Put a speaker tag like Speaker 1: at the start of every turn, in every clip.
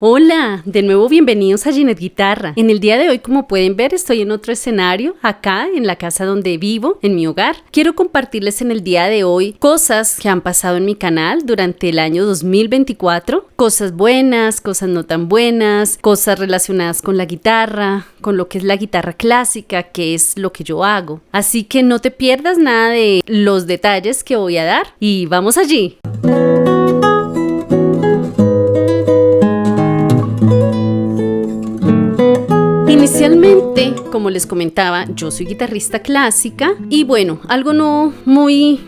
Speaker 1: Hola, de nuevo bienvenidos a Ginette Guitarra. En el día de hoy, como pueden ver, estoy en otro escenario, acá en la casa donde vivo, en mi hogar. Quiero compartirles en el día de hoy cosas que han pasado en mi canal durante el año 2024. Cosas buenas, cosas no tan buenas, cosas relacionadas con la guitarra, con lo que es la guitarra clásica, que es lo que yo hago. Así que no te pierdas nada de los detalles que voy a dar y vamos allí. Inicialmente, como les comentaba, yo soy guitarrista clásica y bueno, algo no muy,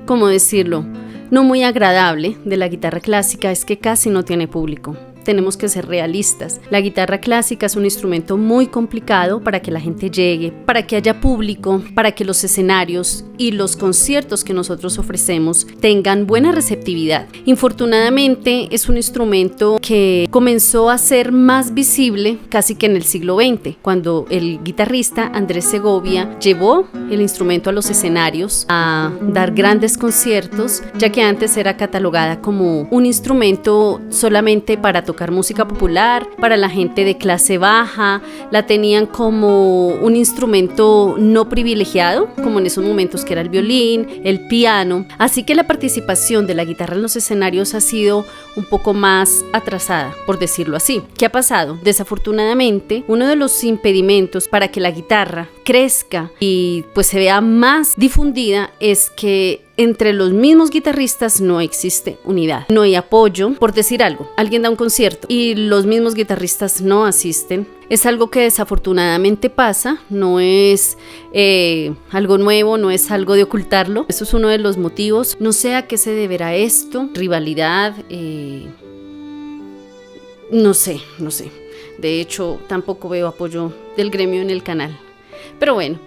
Speaker 1: ¿cómo decirlo? No muy agradable de la guitarra clásica es que casi no tiene público. Tenemos que ser realistas. La guitarra clásica es un instrumento muy complicado para que la gente llegue, para que haya público, para que los escenarios y los conciertos que nosotros ofrecemos tengan buena receptividad. Infortunadamente es un instrumento que comenzó a ser más visible casi que en el siglo XX, cuando el guitarrista Andrés Segovia llevó el instrumento a los escenarios a dar grandes conciertos, ya que antes era catalogada como un instrumento solamente para tocar música popular, para la gente de clase baja, la tenían como un instrumento no privilegiado, como en esos momentos que era el violín, el piano, así que la participación de la guitarra en los escenarios ha sido un poco más atrasada, por decirlo así. ¿Qué ha pasado? Desafortunadamente, uno de los impedimentos para que la guitarra crezca y pues se vea más difundida es que entre los mismos guitarristas no existe unidad, no hay apoyo. Por decir algo, alguien da un concierto y los mismos guitarristas no asisten. Es algo que desafortunadamente pasa, no es algo nuevo, no es algo de ocultarlo. Eso es uno de los motivos. No sé a qué se deberá esto, rivalidad, no sé. De hecho, tampoco veo apoyo del gremio en el canal. Pero bueno.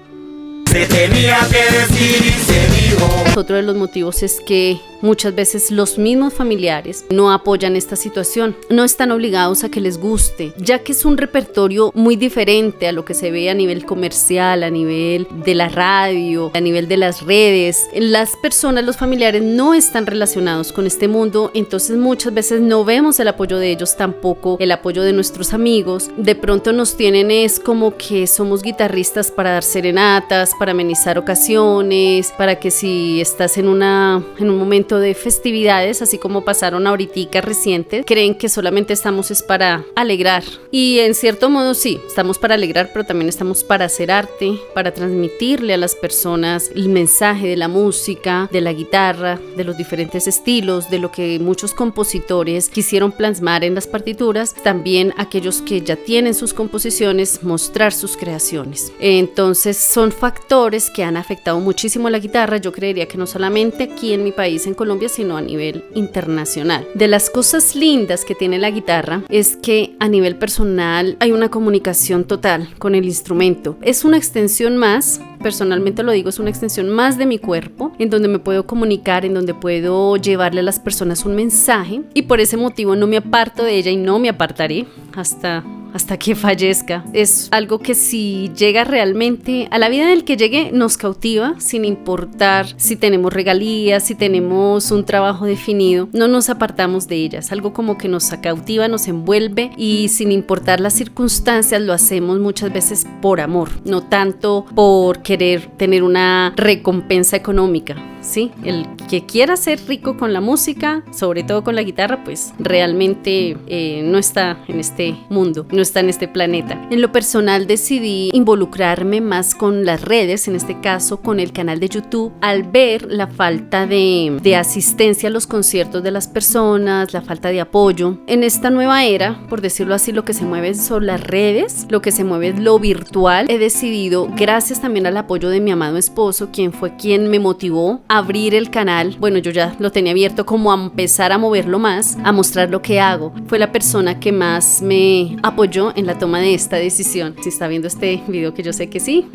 Speaker 1: Se tenía que decir y se dijo. Otro de los motivos es que muchas veces los mismos familiares no apoyan esta situación, no están obligados a que les guste, ya que es un repertorio muy diferente a lo que se ve a nivel comercial, a nivel de la radio, a nivel de las redes. Las personas, los familiares no están relacionados con este mundo, entonces muchas veces no vemos el apoyo de ellos, tampoco el apoyo de nuestros amigos. De pronto nos tienen es como que somos guitarristas para dar serenatas, para amenizar ocasiones, para que si estás en un momento de festividades, así como pasaron ahorita recientes, creen que solamente estamos es para alegrar. Y en cierto modo sí, estamos para alegrar, pero también estamos para hacer arte, para transmitirle a las personas el mensaje de la música, de la guitarra, de los diferentes estilos, de lo que muchos compositores quisieron plasmar en las partituras, también aquellos que ya tienen sus composiciones, mostrar sus creaciones. Entonces son factores que han afectado muchísimo a la guitarra. Yo creería que no solamente aquí en mi país, en Colombia, sino a nivel internacional. De las cosas lindas que tiene la guitarra es que a nivel personal hay una comunicación total con el instrumento. Es una extensión más, personalmente lo digo, es una extensión más de mi cuerpo, en donde me puedo comunicar, en donde puedo llevarle a las personas un mensaje, y por ese motivo no me aparto de ella y no me apartaré hasta que fallezca. Es algo que si llega realmente a la vida del que llegue nos cautiva, sin importar si tenemos regalías, si tenemos un trabajo definido, no nos apartamos de ella. Es algo como que nos cautiva, nos envuelve, y sin importar las circunstancias lo hacemos muchas veces por amor, no tanto por querer tener una recompensa económica, ¿sí? El que quiera ser rico con la música, sobre todo con la guitarra, pues realmente no está en este mundo, no está en este planeta. En lo personal decidí involucrarme más con las redes, en este caso con el canal de YouTube, al ver la falta de asistencia a los conciertos de las personas, la falta de apoyo. En esta nueva era, por decirlo así, lo que se mueve son las redes, lo que se mueve es lo virtual. He decidido, gracias también al apoyo de mi amado esposo, quien fue quien me motivó a abrir el canal. Bueno, yo ya lo tenía abierto, como a empezar a moverlo más, a mostrar lo que hago. Fue la persona que más me apoyó en la toma de esta decisión. Si está viendo este video, que yo sé que sí,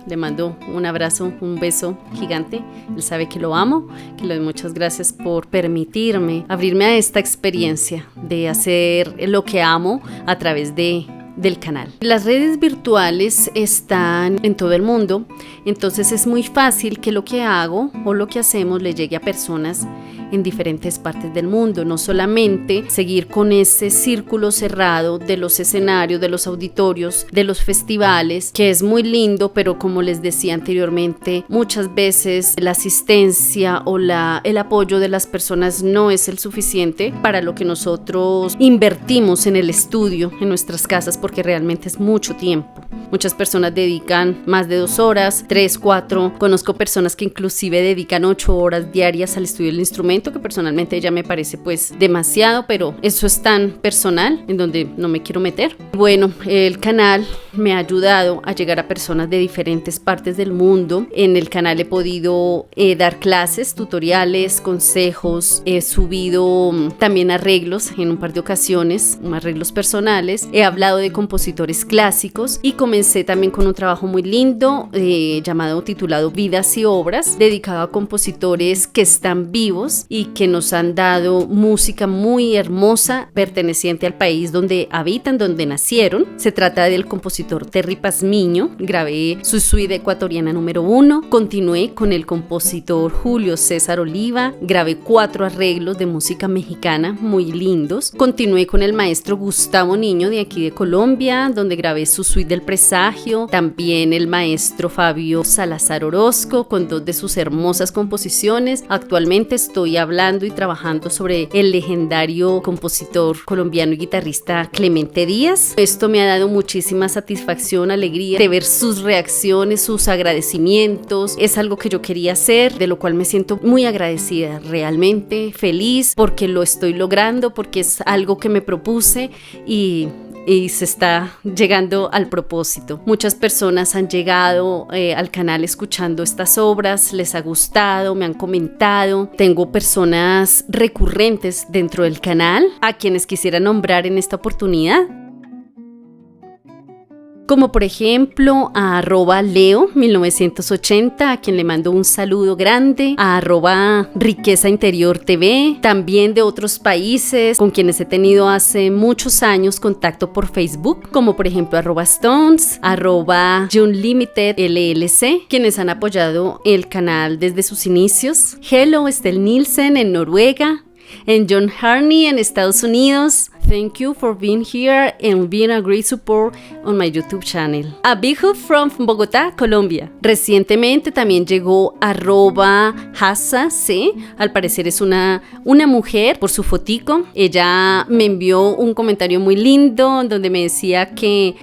Speaker 1: le mando un abrazo, un beso gigante. Él sabe que lo amo, que le doy muchas gracias por permitirme abrirme a esta experiencia de hacer lo que amo a través del canal. Las redes virtuales están en todo el mundo, entonces es muy fácil que lo que hago o lo que hacemos le llegue a personas en diferentes partes del mundo, no solamente seguir con ese círculo cerrado de los escenarios, de los auditorios, de los festivales, que es muy lindo, pero como les decía anteriormente, muchas veces la asistencia o el apoyo de las personas no es el suficiente para lo que nosotros invertimos en el estudio, en nuestras casas, porque realmente es mucho tiempo. Muchas personas dedican más de 2 horas, 3, 4. Conozco personas que inclusive dedican 8 horas diarias al estudio del instrumento, que personalmente ya me parece pues demasiado, pero eso es tan personal en donde no me quiero meter. Bueno, el canal me ha ayudado a llegar a personas de diferentes partes del mundo. En el canal he podido dar clases, tutoriales, consejos, he subido también arreglos en un par de ocasiones, arreglos personales, he hablado de compositores clásicos y comencé también con un trabajo muy lindo titulado Vidas y Obras, dedicado a compositores que están vivos y que nos han dado música muy hermosa perteneciente al país donde habitan, donde nacieron. Se trata del compositor Terry Pazmiño. Grabé su suite ecuatoriana número 1, continué con el compositor Julio César Oliva, grabé 4 arreglos de música mexicana muy lindos, continué con el maestro Gustavo Niño de aquí de Colombia, donde grabé su suite del presagio, también el maestro Fabio Salazar Orozco con 2 de sus hermosas composiciones. Actualmente estoy hablando y trabajando sobre el legendario compositor colombiano y guitarrista Clemente Díaz. Esto me ha dado muchísima satisfacción, alegría de ver sus reacciones, sus agradecimientos. Es algo que yo quería hacer, de lo cual me siento muy agradecida, realmente feliz porque lo estoy logrando, porque es algo que me propuse y se está llegando al propósito. Muchas personas han llegado al canal escuchando estas obras, les ha gustado, me han comentado. Tengo personas recurrentes dentro del canal a quienes quisiera nombrar en esta oportunidad, como por ejemplo a @leo1980, a quien le mando un saludo grande, a @riqueza interior TV, también de otros países con quienes he tenido hace muchos años contacto por Facebook, como por ejemplo @stones, @junlimited LLC, quienes han apoyado el canal desde sus inicios, Hello Estel Nielsen en Noruega, en John Harney en Estados Unidos. Thank you for being here and being a great support on my YouTube channel. A big hug from Bogotá, Colombia. Recientemente también llegó @Hasa C. Al parecer es una mujer por su fotico. Ella me envió un comentario muy lindo donde me decía que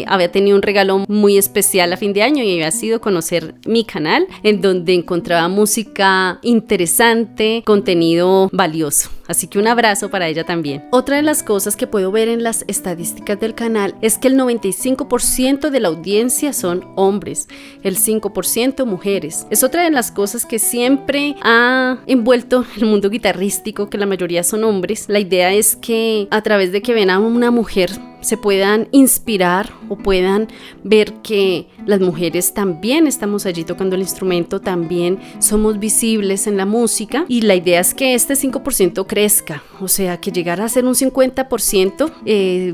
Speaker 1: había tenido un regalo muy especial a fin de año y había sido conocer mi canal, en donde encontraba música interesante, contenido valioso. Así que un abrazo para ella también. Otra de las cosas que puedo ver en las estadísticas del canal es que el 95% de la audiencia son hombres, el 5% mujeres. Es otra de las cosas que siempre ha envuelto el mundo guitarrístico, que la mayoría son hombres. La idea es que a través de que ven a una mujer se puedan inspirar o puedan ver que las mujeres también estamos allí tocando el instrumento, también somos visibles en la música, y la idea es que este 5% crezca, o sea, que llegar a ser un 50%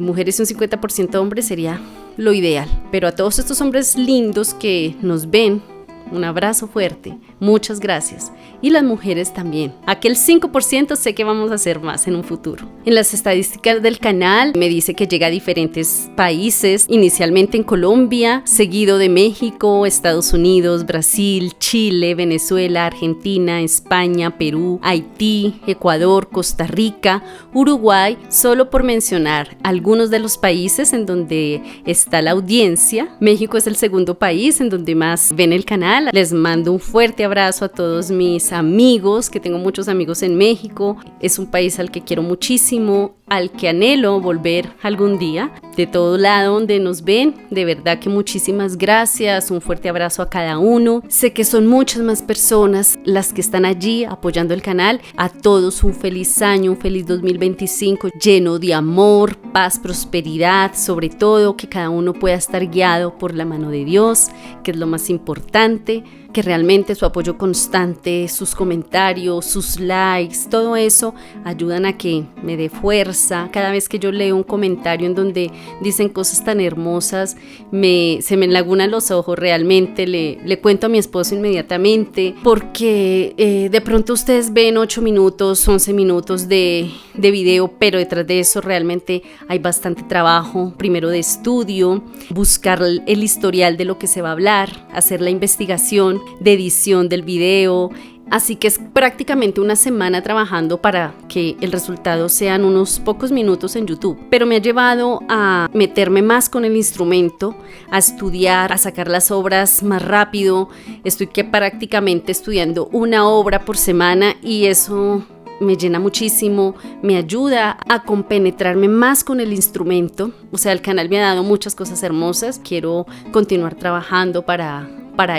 Speaker 1: mujeres y un 50% hombres sería lo ideal. Pero a todos estos hombres lindos que nos ven, un abrazo fuerte, muchas gracias. Y las mujeres también. Aquel 5% sé que vamos a hacer más en un futuro. En las estadísticas del canal me dice que llega a diferentes países, inicialmente en Colombia, seguido de México, Estados Unidos, Brasil, Chile, Venezuela, Argentina, España, Perú, Haití, Ecuador, Costa Rica, Uruguay, solo por mencionar algunos de los países en donde está la audiencia. México es el segundo país en donde más ven el canal. Les mando un fuerte abrazo a todos mis amigos, que tengo muchos amigos en México. Es un país al que quiero muchísimo, al que anhelo volver algún día. De todo lado donde nos ven, de verdad que muchísimas gracias, un fuerte abrazo a cada uno. Sé que son muchas más personas las que están allí apoyando el canal. A todos un feliz año, un feliz 2025 lleno de amor, paz, prosperidad, sobre todo que cada uno pueda estar guiado por la mano de Dios, que es lo más importante, que realmente su apoyo constante, sus comentarios, sus likes, todo eso ayudan a que me dé fuerza, fuerza. Cada vez que yo leo un comentario en donde dicen cosas tan hermosas, se me enlagunan los ojos realmente. Le cuento a mi esposo inmediatamente, porque de pronto ustedes ven 8 minutos, 11 minutos de video, pero detrás de eso realmente hay bastante trabajo, primero de estudio, buscar el historial de lo que se va a hablar, hacer la investigación de edición del video. Así que es prácticamente una semana trabajando para que el resultado sean unos pocos minutos en YouTube. Pero me ha llevado a meterme más con el instrumento, a estudiar, a sacar las obras más rápido. Estoy prácticamente estudiando una obra por semana y eso me llena muchísimo, me ayuda a compenetrarme más con el instrumento. O sea, el canal me ha dado muchas cosas hermosas. Quiero continuar trabajando para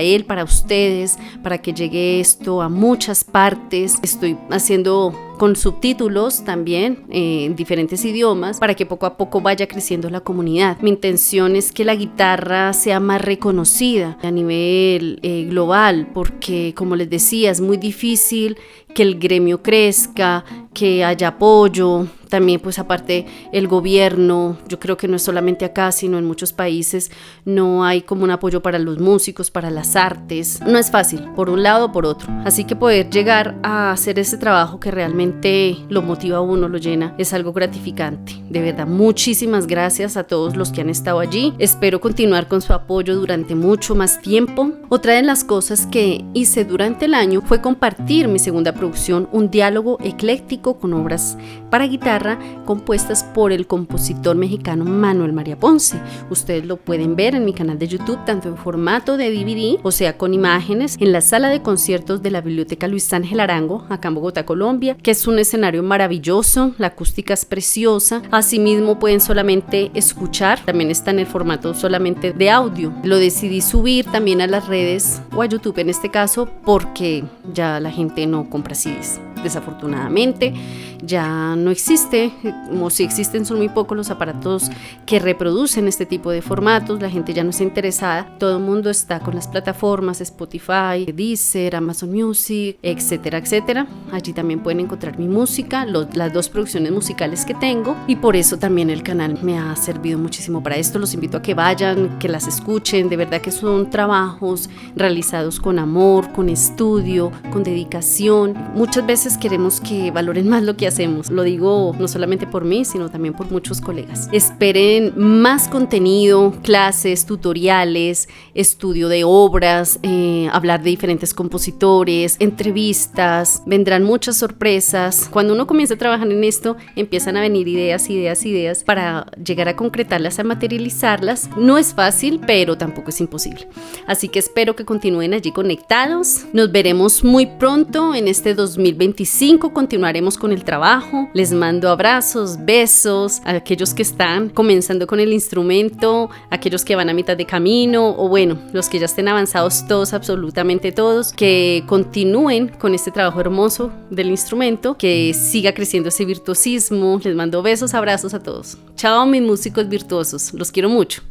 Speaker 1: él, para ustedes, para que llegue esto a muchas partes. Estoy haciendo con subtítulos también en diferentes idiomas para que poco a poco vaya creciendo la comunidad. Mi intención es que la guitarra sea más reconocida a nivel global, porque como les decía, es muy difícil que el gremio crezca, que haya apoyo. También pues aparte el gobierno, yo creo que no es solamente acá, sino en muchos países no hay como un apoyo para los músicos, para las artes. No es fácil, por un lado o por otro. Así que poder llegar a hacer ese trabajo que realmente lo motiva a uno, lo llena, es algo gratificante. De verdad, muchísimas gracias a todos los que han estado allí. Espero continuar con su apoyo durante mucho más tiempo. Otra de las cosas que hice durante el año fue compartir mi segunda producción, un diálogo ecléctico con obras para guitarra compuestas por el compositor mexicano Manuel María Ponce. Ustedes lo pueden ver en mi canal de YouTube, tanto en formato de DVD, o sea, con imágenes, en la sala de conciertos de la Biblioteca Luis Ángel Arango, acá en Bogotá, Colombia, que es un escenario maravilloso, la acústica es preciosa. Asimismo, pueden solamente escuchar, también está en el formato solamente de audio. Lo decidí subir también a las redes o a YouTube en este caso, porque ya la gente no compra CDs. Desafortunadamente ya no existe, o si existen son muy pocos los aparatos que reproducen este tipo de formatos. La gente ya no está interesada, todo el mundo está con las plataformas Spotify, Deezer, Amazon Music, etcétera, etcétera. Allí también pueden encontrar mi música, las 2 producciones musicales que tengo, y por eso también el canal me ha servido muchísimo para esto. Los invito a que vayan, que las escuchen. De verdad que son trabajos realizados con amor, con estudio, con dedicación. Muchas veces queremos que valoren más lo que hacemos. Lo digo no solamente por mí, sino también por muchos colegas. Esperen más contenido, clases, tutoriales, estudio de obras, hablar de diferentes compositores, entrevistas. Vendrán muchas sorpresas. Cuando uno comienza a trabajar en esto, empiezan a venir ideas para llegar a concretarlas, a materializarlas. No es fácil, pero tampoco es imposible. Así que espero que continúen allí conectados. Nos veremos muy pronto en este 2025. Continuaremos con el trabajo. Les mando abrazos, besos a aquellos que están comenzando con el instrumento, aquellos que van a mitad de camino, o bueno, los que ya estén avanzados, todos, absolutamente todos, que continúen con este trabajo hermoso del instrumento, que siga creciendo ese virtuosismo. Les mando besos, abrazos a todos. Chao, mis músicos virtuosos, los quiero mucho.